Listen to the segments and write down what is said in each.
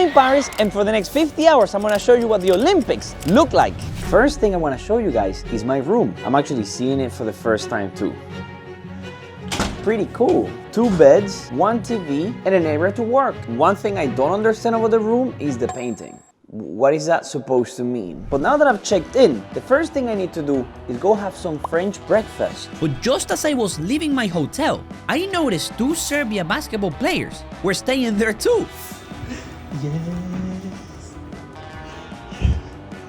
in Paris, and for the next 50 hours, I'm gonna show you what the Olympics look like. First thing I wanna show you guys is my room. I'm actually seeing it for the first time too. Pretty cool. 2 beds, 1 TV, and an area to work. One thing I don't understand about the room is the painting. What is that supposed to mean? But now that I've checked in, the first thing I need to do is go have some French breakfast. But just as I was leaving my hotel, I noticed 2 Serbia basketball players were staying there too.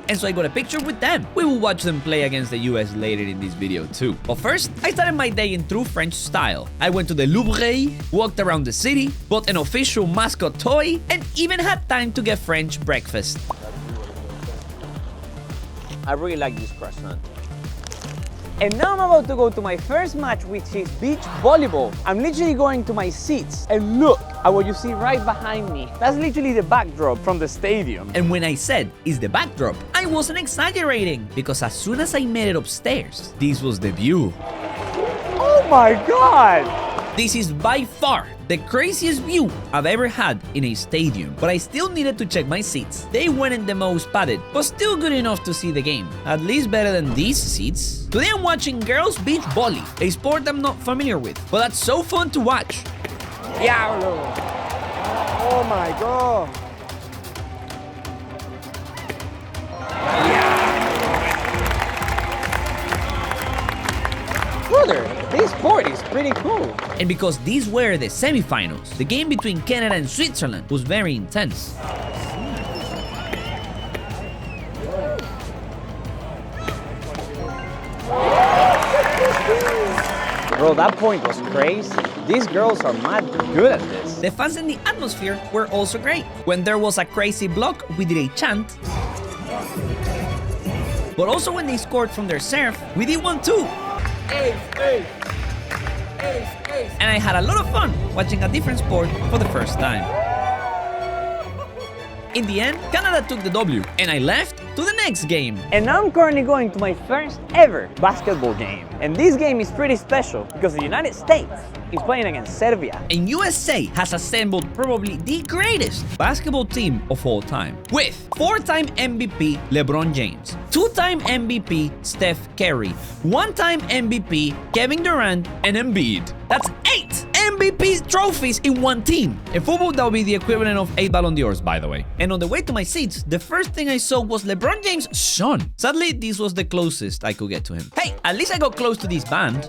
And so I got a picture with them. We will watch them play against the US later in this video too. But first, I started my day in true French style. I went to the Louvre, walked around the city, bought an official mascot toy, and even had time to get French breakfast. I really like this croissant. And now I'm about to go to my first match, which is beach volleyball. I'm literally going to my seats, and look at what you see right behind me. That's literally the backdrop from the stadium. And when I said, "is the backdrop," I wasn't exaggerating, because as soon as I made it upstairs, this was the view. Oh my God! This is by far the craziest view I've ever had in a stadium, but I still needed to check my seats. They weren't the most padded, but still good enough to see the game. At least better than these seats. Today I'm watching girls beach volley, a sport I'm not familiar with, but that's so fun to watch. Diablo! Oh my God! Brother, this sport is pretty cool. And because these were the semifinals, the game between Canada and Switzerland was very intense. Bro, that point was crazy. These girls are mad good at this. The fans and the atmosphere were also great. When there was a crazy block, we did a chant. But also when they scored from their serve, we did one too. Ace, ace. Ace, ace. And I had a lot of fun watching a different sport for the first time. In the end, Canada took the W, and I left to the next game. And now I'm currently going to my first ever basketball game. And this game is pretty special because the United States is playing against Serbia. And USA has assembled probably the greatest basketball team of all time, with 4-time MVP LeBron James, 2-time MVP Steph Curry, 1-time MVP Kevin Durant, and Embiid. That's 8 MVP trophies in one team. In football, that would be the equivalent of 8 Ballon d'Ors, by the way. And on the way to my seats, the first thing I saw was LeBron James' son. Sadly, this was the closest I could get to him. Hey, at least I got close to this band.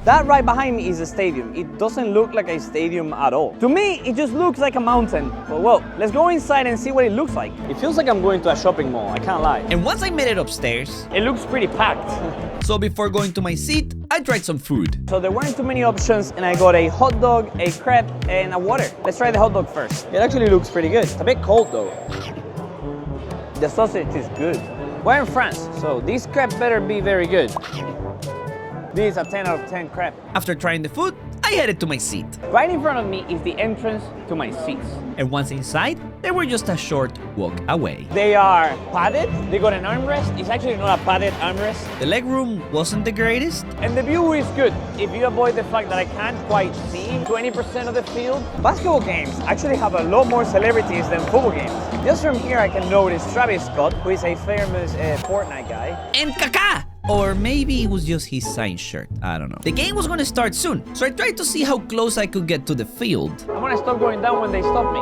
That right behind me is a stadium. It doesn't look like a stadium at all. To me, it just looks like a mountain. But well, let's go inside and see what it looks like. It feels like I'm going to a shopping mall, I can't lie. And once I made it upstairs, It looks pretty packed. so before going to my seat, I tried some food. So there weren't too many options and I got a hot dog, a crepe, and a water. Let's try the hot dog first. It actually looks pretty good. It's a bit cold though. The sausage is good. We're in France, so this crepe better be very good. This is a 10 out of 10 crepe. After trying the food, I headed to my seat. Right in front of me is the entrance to my seats. And once inside, they were just a short walk away. They are padded. They got an armrest. It's actually not a padded armrest. The leg room wasn't the greatest, And the view is good. If you avoid the fact that I can't quite see 20% of the field. Basketball games actually have a lot more celebrities than football games. Just from here I can notice Travis Scott, who is a famous Fortnite guy. and Kaká! Or maybe it was just his signed shirt, I don't know. The game was gonna start soon, so I tried to see how close I could get to the field. I'm gonna stop going down when they stop me.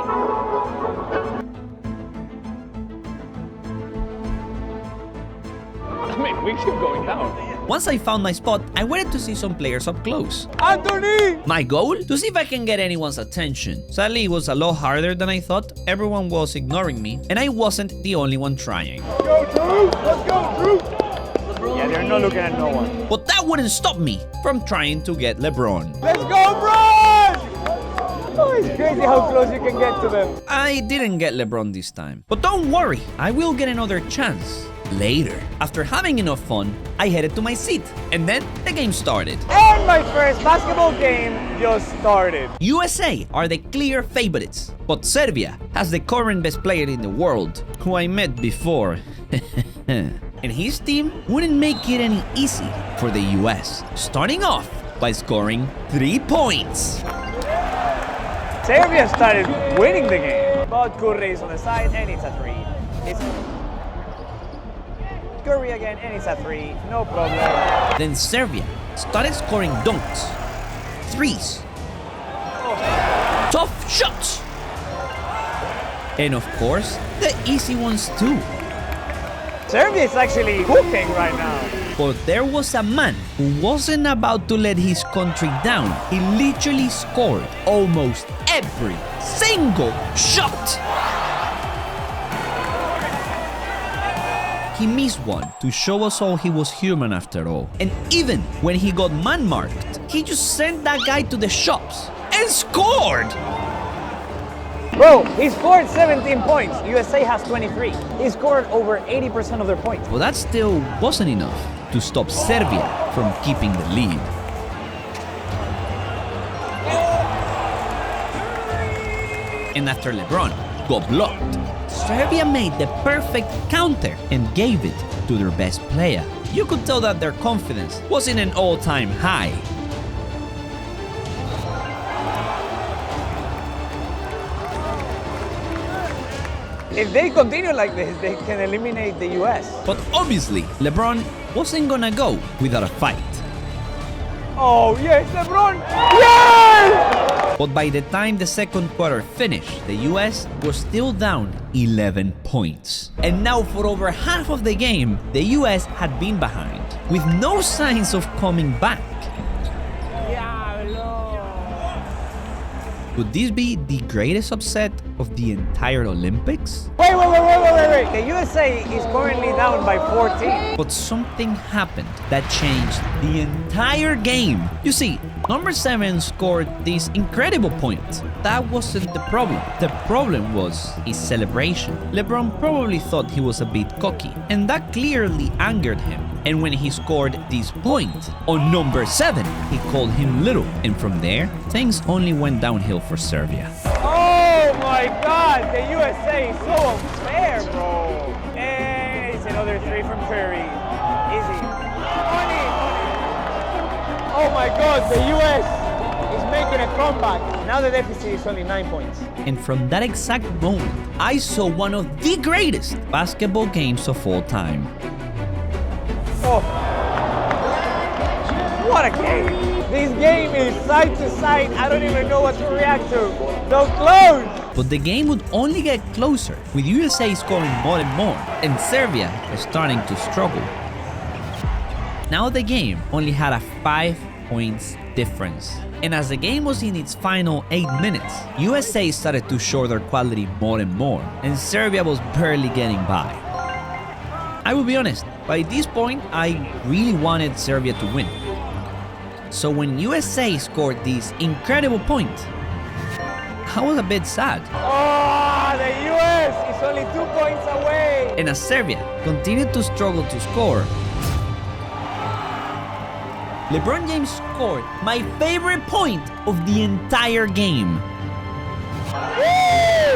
I mean, we keep going down. Once I found my spot, I waited to see some players up close. Anthony! My goal? To see if I can get anyone's attention. Sadly, it was a lot harder than I thought. Everyone was ignoring me, and I wasn't the only one trying. Go, Drew! Let's go, Drew! Yeah, they're not looking at no one. But that wouldn't stop me from trying to get LeBron. Let's go, Bron! Oh, it's crazy how close you can get to them. I didn't get LeBron this time. But don't worry, I will get another chance later. After having enough fun, I headed to my seat, and then the game started. And my first basketball game just started. USA are the clear favorites, but Serbia has the current best player in the world, who I met before. And his team wouldn't make it any easy for the US, starting off by scoring 3 points. Serbia started winning the game. but Curry is on the side and it's a 3. It's Curry again and it's a 3, no problem. Then Serbia started scoring dunks, threes, tough shots, and of course, the easy ones too. Serbia is actually cooking right now. But there was a man who wasn't about to let his country down. He literally scored almost every single shot. He missed one to show us all he was human after all. And even when he got man-marked, he just sent that guy to the shops and scored! Bro, he scored 17 points. USA has 23. He scored over 80% of their points. But that still wasn't enough to stop Serbia from keeping the lead. And after LeBron got blocked, Serbia made the perfect counter and gave it to their best player. You could tell that their confidence was in an all-time high. If they continue like this, they can eliminate the US. But obviously, LeBron wasn't gonna go without a fight. Oh, yes, LeBron! Yes! But by the time the second quarter finished, the US was still down 11 points. And now for over half of the game, the US had been behind, with no signs of coming back. Could this be the greatest upset of the entire Olympics? Wait. The USA is currently down by 14. But something happened that changed the entire game. You see, number 7 scored this incredible point. That wasn't the problem. The problem was his celebration. LeBron probably thought he was a bit cocky, and that clearly angered him. And when he scored this point on number 7, he called him little. And from there, things only went downhill for Serbia. Oh my God, the USA is so unfair, bro. And it's another 3 from Curry. Easy. Money. Oh my God, the US is making a comeback. Now the deficit is only 9 points. And from that exact moment, I saw one of the greatest basketball games of all time. Oh, what a game! This game is side to side. I don't even know what to react to. So close! But the game would only get closer, with USA scoring more and more, and Serbia starting to struggle. Now the game only had a 5 points difference. And as the game was in its final 8 minutes, USA started to show their quality more and more, and Serbia was barely getting by. I will be honest, by this point, I really wanted Serbia to win. So when USA scored this incredible point, I was a bit sad. Oh, the US is only 2 points away. And as Serbia continued to struggle to score, LeBron James scored my favorite point of the entire game. Woo!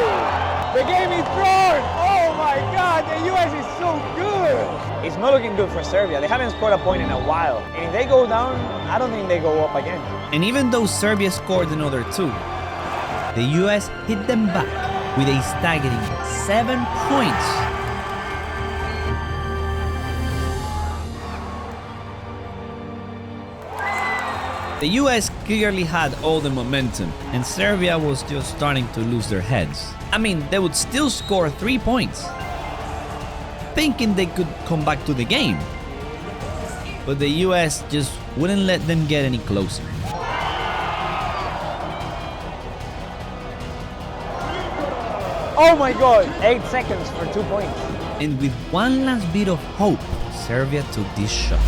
The game is drawn! Oh my God, the US is so good! It's not looking good for Serbia. They haven't scored a point in a while. And if they go down, I don't think they go up again. And even though Serbia scored another 2, the US hit them back with a staggering 7 points. The US clearly had all the momentum, and Serbia was just starting to lose their heads. I mean, they would still score 3 points, thinking they could come back to the game. But the US just wouldn't let them get any closer. Oh my God, 8 seconds for 2 points. And with one last bit of hope, Serbia took this shot.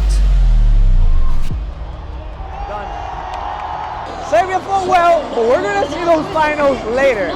Serbia fought well, but we're gonna see those finals later.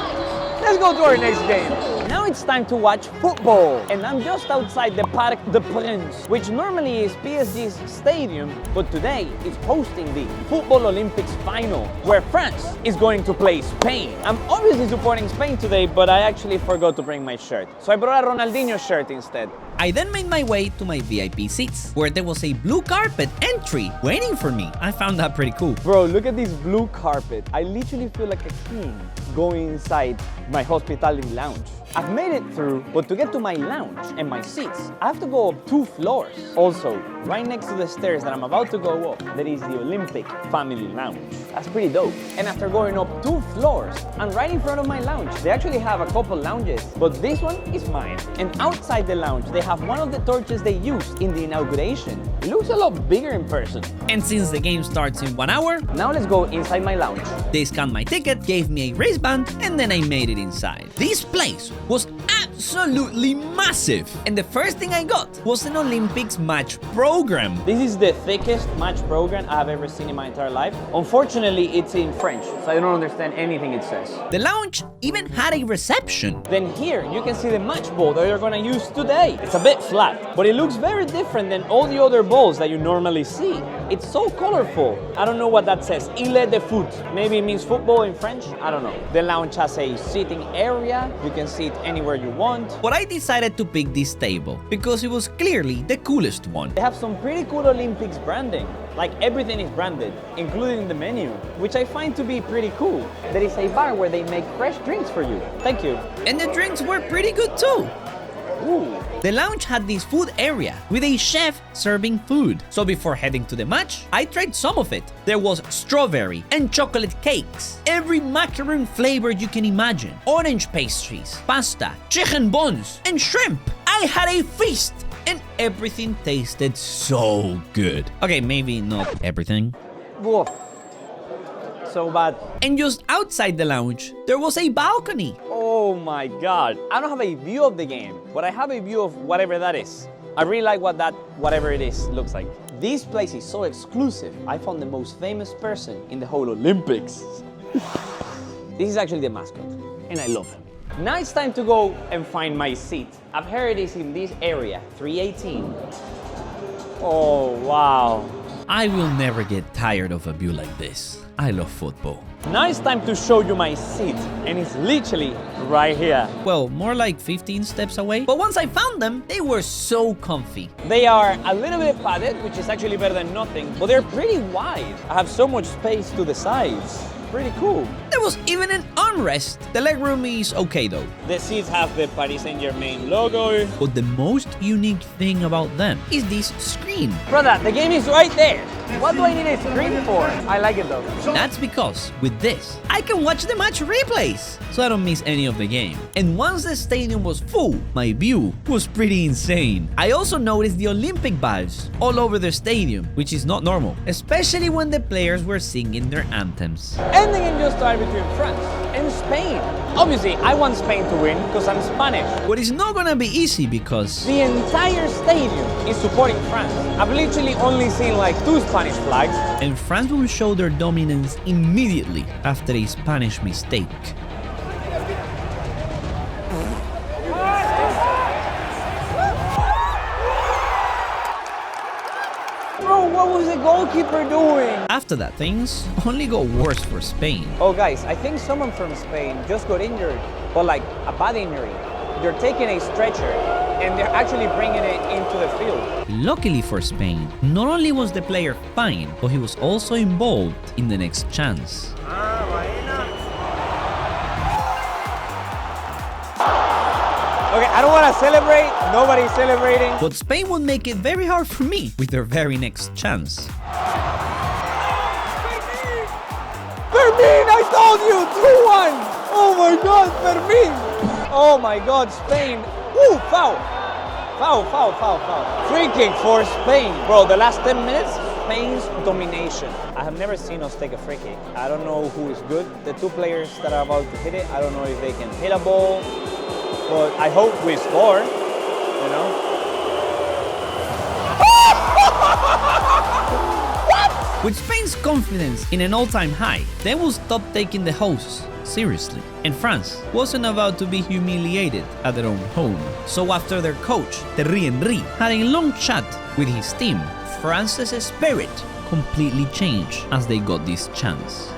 Let's go to our next game. Now it's time to watch football. And I'm just outside the Parc des Princes, which normally is PSG's stadium, but today it's hosting the Football Olympics final, where France is going to play Spain. I'm obviously supporting Spain today, but I actually forgot to bring my shirt. So I brought a Ronaldinho shirt instead. I then made my way to my VIP seats, where there was a blue carpet entry waiting for me. I found that pretty cool. Bro, look at this blue carpet. I literally feel like a king going inside my hospitality lounge. I've made it through, but to get to my lounge and my seats, I have to go up 2 floors. Also, right next to the stairs that I'm about to go up, there is the Olympic Family Lounge. That's pretty dope. And after going up 2 floors, and right in front of my lounge, they actually have a couple lounges, but this one is mine. And outside the lounge, they have one of the torches they used in the inauguration. It looks a lot bigger in person. And since the game starts in 1 hour, Now let's go inside my lounge. they scanned my ticket, gave me a wristband, and then I made it inside. This place was absolutely massive, and the first thing I got was an Olympics match program. This is the thickest match program I have ever seen in my entire life. Unfortunately, it's in French, so I don't understand anything it says. The lounge even had a reception. Then here, you can see the match ball that you're gonna use today. It's a bit flat, but it looks very different than all the other balls that you normally see. It's so colorful. I don't know what that says. Il de foot. Maybe it means football in French. I don't know. The lounge has a seating area. You can sit anywhere you want. But I decided to pick this table because it was clearly the coolest one. They have some pretty cool Olympics branding. Like everything is branded, including the menu, which I find to be pretty cool. There is a bar where they make fresh drinks for you. Thank you. And the drinks were pretty good too. Ooh. The lounge had this food area with a chef serving food. So before heading to the match, I tried some of it. There was strawberry and chocolate cakes, every macaron flavor you can imagine, orange pastries, pasta, chicken buns, and shrimp. I had a feast, and everything tasted so good. Okay, maybe not everything. Woof. So bad. And just outside the lounge, there was a balcony. Oh my god. I don't have a view of the game, but I have a view of whatever that is. I really like what that whatever it is looks like. This place is so exclusive. I found the most famous person in the whole Olympics. This is actually the mascot, and I love him. Now it's time to go and find my seat. I've heard it is in this area, 318. Oh, wow. I will never get tired of a view like this. I love football. Now it's time to show you my seat, and it's literally right here. Well, more like 15 steps away. But once I found them, they were so comfy. They are a little bit padded, which is actually better than nothing, but they're pretty wide. I have so much space to the sides. Pretty cool. There was even an armrest. The legroom is okay though. The seats have the Paris Saint-Germain logo. But the most unique thing about them is this screen. Brother, the game is right there. What do I need a screen for? I like it though. That's because with this, I can watch the match replays, so I don't miss any of the game. And once the stadium was full, my view was pretty insane. I also noticed the Olympic vibes all over the stadium, which is not normal, especially when the players were singing their anthems. And the game just started between France and Spain. Obviously, I want Spain to win because I'm Spanish. But it's not gonna be easy because The entire stadium is supporting France. I've literally only seen like 2 Spanish flags. and France will show their dominance immediately after a Spanish mistake. Bro, what was the goalkeeper doing? After that, things only got worse for Spain. Oh guys, I think someone from Spain just got injured, but like a bad injury. They're taking a stretcher and they're actually bringing it into the field. Luckily for Spain, not only was the player fine, but he was also involved in the next chance. Okay, I don't want to celebrate. Nobody's celebrating. But Spain would make it very hard for me with their very next chance. Fermin, I told you, 2-1. Oh my God, Fermin. Oh my God, Spain. Ooh, foul. Foul. Free kick for Spain. Bro, the last 10 minutes, Spain's domination. I have never seen us take a free kick. I don't know who is good. The 2 players that are about to hit it, I don't know if they can hit a ball. But I hope we score, you know? With Spain's confidence in an all-time high, they will stop taking the hosts seriously. And France wasn't about to be humiliated at their own home. So after their coach, Thierry Henry, had a long chat with his team, France's spirit completely changed as they got this chance.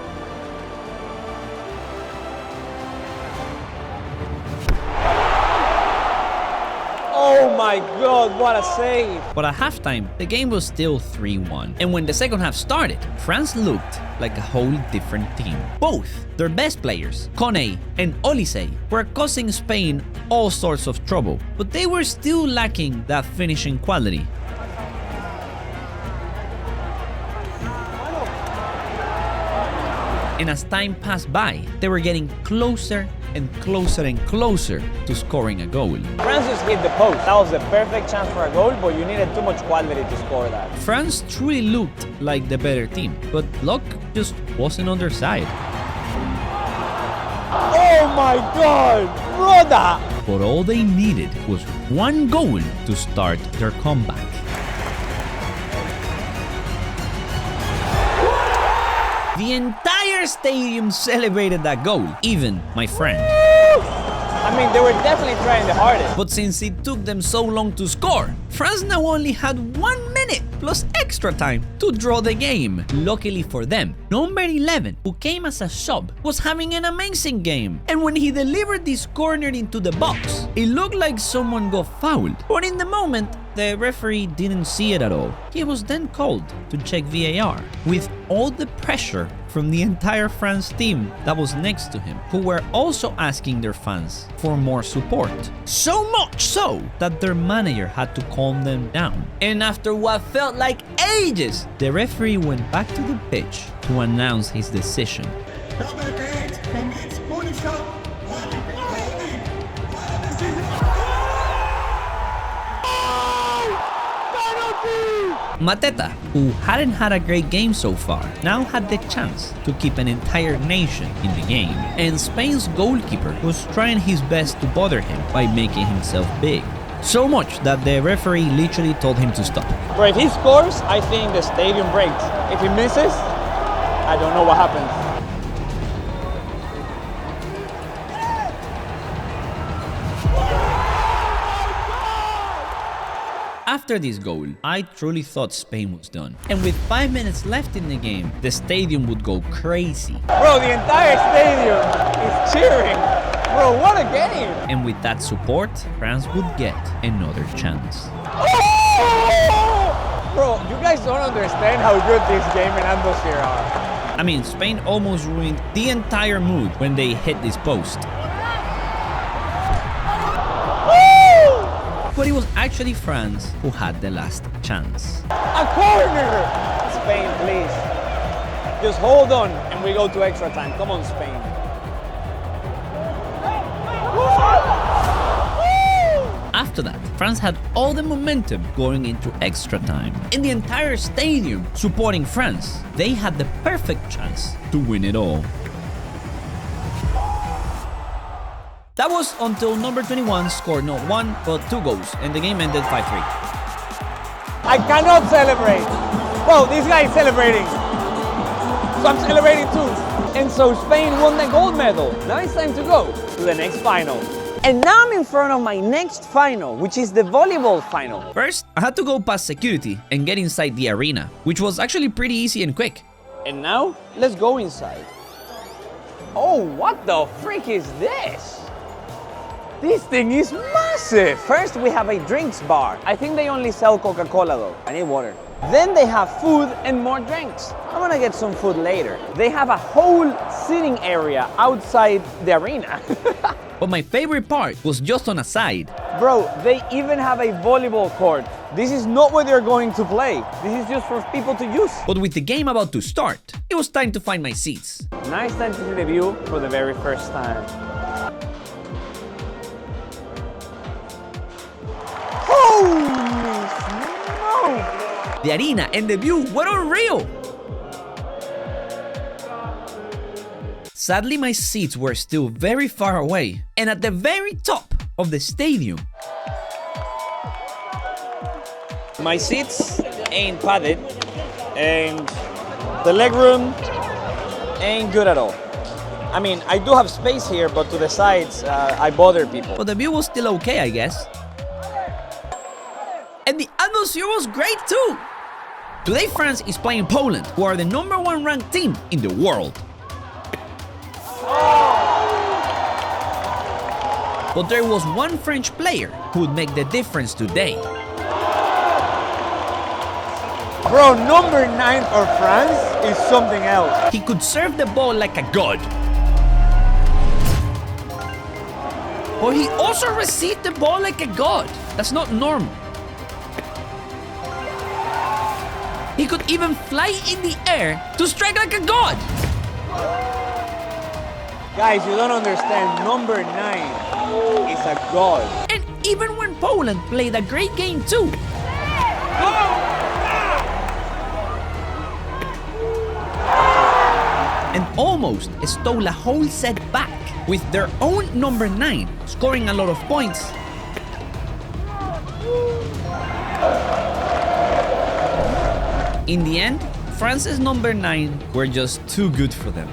Oh my God, what a save. But at halftime, the game was still 3-1. And when the second half started, France looked like a whole different team. Both their best players, Kone and Olise, were causing Spain all sorts of trouble, but they were still lacking that finishing quality. And as time passed by, they were getting closer and closer and closer to scoring a goal. France just hit the post. That was the perfect chance for a goal, but you needed too much quality to score that. France truly looked like the better team, but luck just wasn't on their side. Oh my God, brother! But all they needed was one goal to start their comeback. The entire stadium celebrated that goal, even my friend. I mean, they were definitely trying the hardest. But since it took them so long to score, France now only had 1 minute plus extra time to draw the game. Luckily for them, number 11, who came as a sub, was having an amazing game. And when he delivered this corner into the box, it looked like someone got fouled. But in the moment, the referee didn't see it at all. He was then called to check VAR, with all the pressure from the entire France team that was next to him, who were also asking their fans for more support. So much so that their manager had to calm them down. And after what felt like ages, the referee went back to the pitch to announce his decision. Mateta, who hadn't had a great game so far, now had the chance to keep an entire nation in the game, and Spain's goalkeeper was trying his best to bother him by making himself big. So much that the referee literally told him to stop. But if he scores, I think the stadium breaks. If he misses, I don't know what happens. After this goal, I truly thought Spain was done. And with 5 minutes left in the game, the stadium would go crazy. Bro, the entire stadium is cheering. Bro, what a game! And with that support, France would get another chance. Oh! Bro, you guys don't understand how good this game and atmosphere are. I mean, Spain almost ruined the entire mood when they hit this post. But it was actually France who had the last chance. A corner! Spain, please. Just hold on and we go to extra time. Come on, Spain. After that, France had all the momentum going into extra time. In the entire stadium supporting France, they had the perfect chance to win it all. That was until number 21 scored not 1 but 2 goals and the game ended 5-3. I cannot celebrate. Well, this guy is celebrating. So I'm celebrating too. And so Spain won the gold medal. Now it's time to go to the next final. And now I'm in front of my next final, which is the volleyball final. First, I had to go past security and get inside the arena, which was actually pretty easy and quick. And now, let's go inside. Oh, what the freak is this? This thing is massive! First, we have a drinks bar. I think they only sell Coca-Cola though. I need water. Then they have food and more drinks. I'm gonna get some food later. They have a whole sitting area outside the arena. But my favorite part was just on a side. Bro, they even have a volleyball court. This is not where they're going to play. This is just for people to use. But with the game about to start, it was time to find my seats. Nice time to see the view for the very first time. Holy smoke! The arena and the view were unreal! Sadly, my seats were still very far away and at the very top of the stadium. My seats ain't padded and the legroom ain't good at all. I mean, I do have space here, but to the sides, I bother people. But the view was still okay, I guess. And the atmosphere was great too! Today France is playing Poland, who are the #1 ranked team in the world. But there was one French player who would make the difference today. Bro, number 9 for France is something else. He could serve the ball like a god. But he also received the ball like a god. That's not normal. He could even fly in the air to strike like a god. Guys, you don't understand. Number 9 is a god. And even when Poland played a great game too. And almost stole a whole set back with their own number 9, scoring a lot of points. In the end, France's number 9 were just too good for them.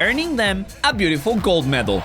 Earning them a beautiful gold medal.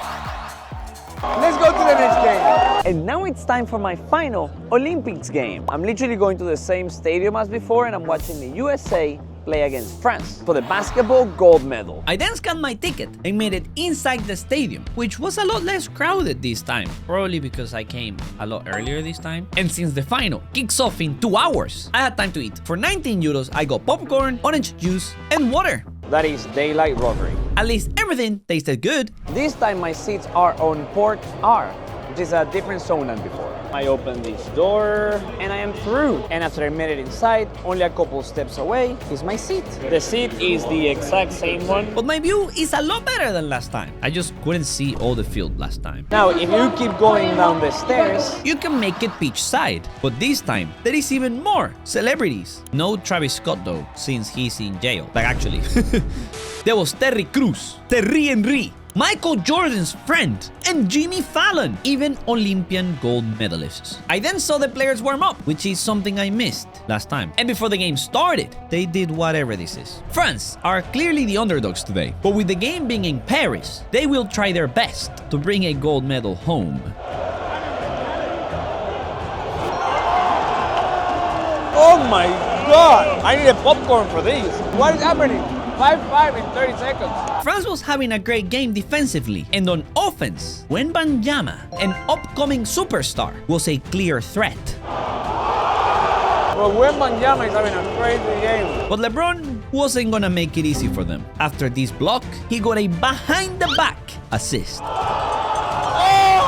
Let's go to the next game. And now it's time for my final Olympics game. I'm literally going to the same stadium as before and I'm watching the USA play against France for the basketball gold medal. I then scanned my ticket and made it inside the stadium, which was a lot less crowded this time, probably because I came a lot earlier this time. And since the final kicks off in 2 hours, I had time to eat. For 19 euros, I got popcorn, orange juice, and water. That is daylight robbery. At least everything tasted good. This time my seats are on Port R, which is a different zone than before. I open this door and I am through. And after I made it inside, only a couple steps away is my seat. The seat is the exact same one. But my view is a lot better than last time. I just couldn't see all the field last time. Now, if you keep going down the stairs, You can make it pitch side, but this time there is even more celebrities. No Travis Scott though, since he's in jail. Like actually. There was Terry Crews, Thierry Henry, Michael Jordan's friend, and Jimmy Fallon, even Olympian gold medalists. I then saw the players warm up, which is something I missed last time. And before the game started, they did whatever this is. France are clearly the underdogs today, but with the game being in Paris, they will try their best to bring a gold medal home. Oh my god! I need a popcorn for this. What is happening? 5-5 in 30 seconds. France was having a great game defensively, and on offense, Wembanyama, an upcoming superstar, was a clear threat. Bro, Wembanyama is having a crazy game. But LeBron wasn't gonna make it easy for them. After this block, he got a behind-the-back assist.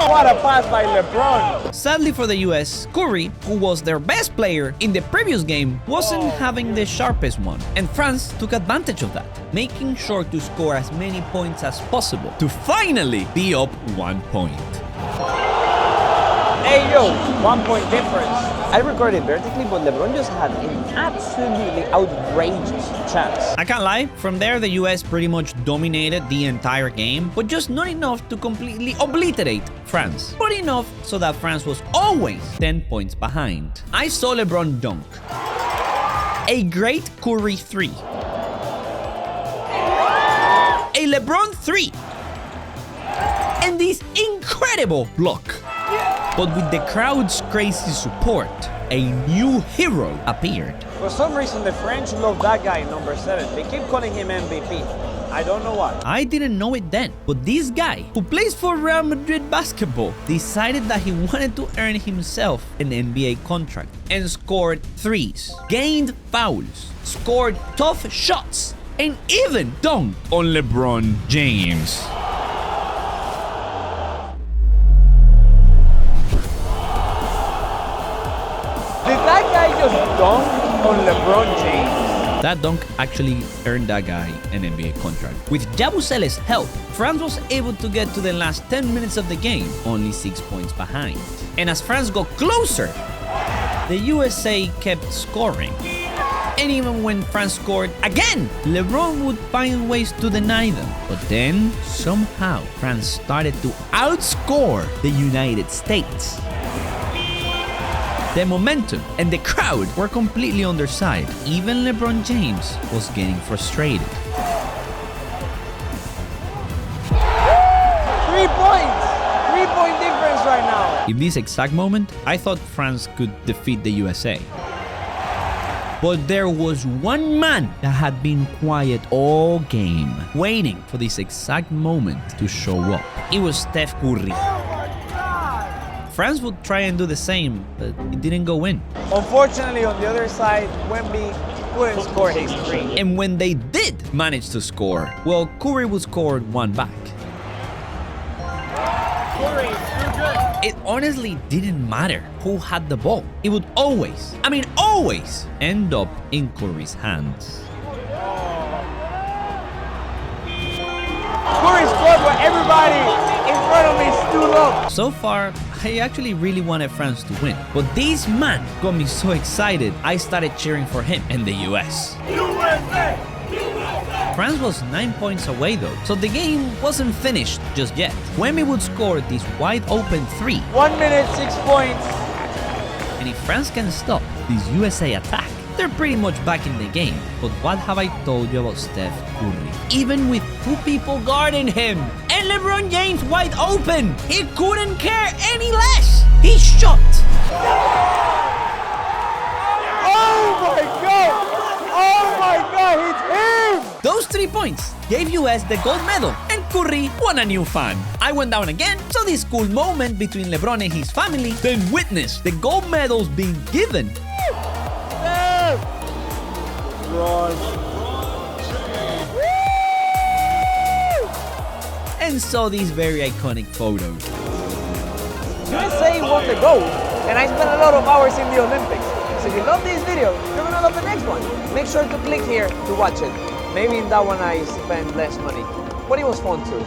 What a pass by LeBron. Sadly for the US, Curry, who was their best player in the previous game, wasn't having the sharpest one, and France took advantage of that, making sure to score as many points as possible to finally be up 1 point. Hey yo, 1 point difference. I recorded vertically, but LeBron just had an absolutely outrageous chance. I can't lie, from there the US pretty much dominated the entire game, but just not enough to completely obliterate France, but enough so that France was always 10 points behind. I saw LeBron dunk. A great Curry 3. A LeBron 3. And this incredible block. But with the crowd's crazy support, a new hero appeared. For some reason, the French love that guy, number 7. They keep calling him MVP. I don't know why. I didn't know it then, but this guy, who plays for Real Madrid basketball, decided that he wanted to earn himself an NBA contract and scored threes, gained fouls, scored tough shots, and even dunked on LeBron James. Did that guy just dunk on LeBron James? That dunk actually earned that guy an NBA contract. With Jabusel's help, France was able to get to the last 10 minutes of the game, only 6 points behind. And as France got closer, the USA kept scoring. And even when France scored again, LeBron would find ways to deny them. But then, somehow, France started to outscore the United States. The momentum and the crowd were completely on their side. Even LeBron James was getting frustrated. 3 points! 3 point difference right now. In this exact moment, I thought France could defeat the USA. But there was one man that had been quiet all game, waiting for this exact moment to show up. It was Steph Curry. France would try and do the same, but it didn't go in. Unfortunately, on the other side, Wemby couldn't score his three. And when they did manage to score, well, Curry would score one back. It honestly didn't matter who had the ball. It would always end up in Curry's hands. Curry scored what everybody in front of me stood up. So far, I actually really wanted France to win. But this man got me so excited, I started cheering for him and the US. France was 9 points away though, so the game wasn't finished just yet. Wemby would score this wide open three. 1 minute, 6 points. And if France can stop this USA attack, they're pretty much back in the game. But what have I told you about Steph Curry? Even with two people guarding him and LeBron James wide open, he couldn't care any less. He shot. Oh my God! Oh my God, it's him! Those 3 points gave US the gold medal, and Curry won a new fan. I went down again, so this cool moment between LeBron and his family, then witnessed the gold medals being given. And saw these very iconic photos. USA won the gold, and I spent a lot of hours in the Olympics. So if you love this video, you're gonna love the next one. Make sure to click here to watch it. Maybe in that one I spend less money, but it was fun too.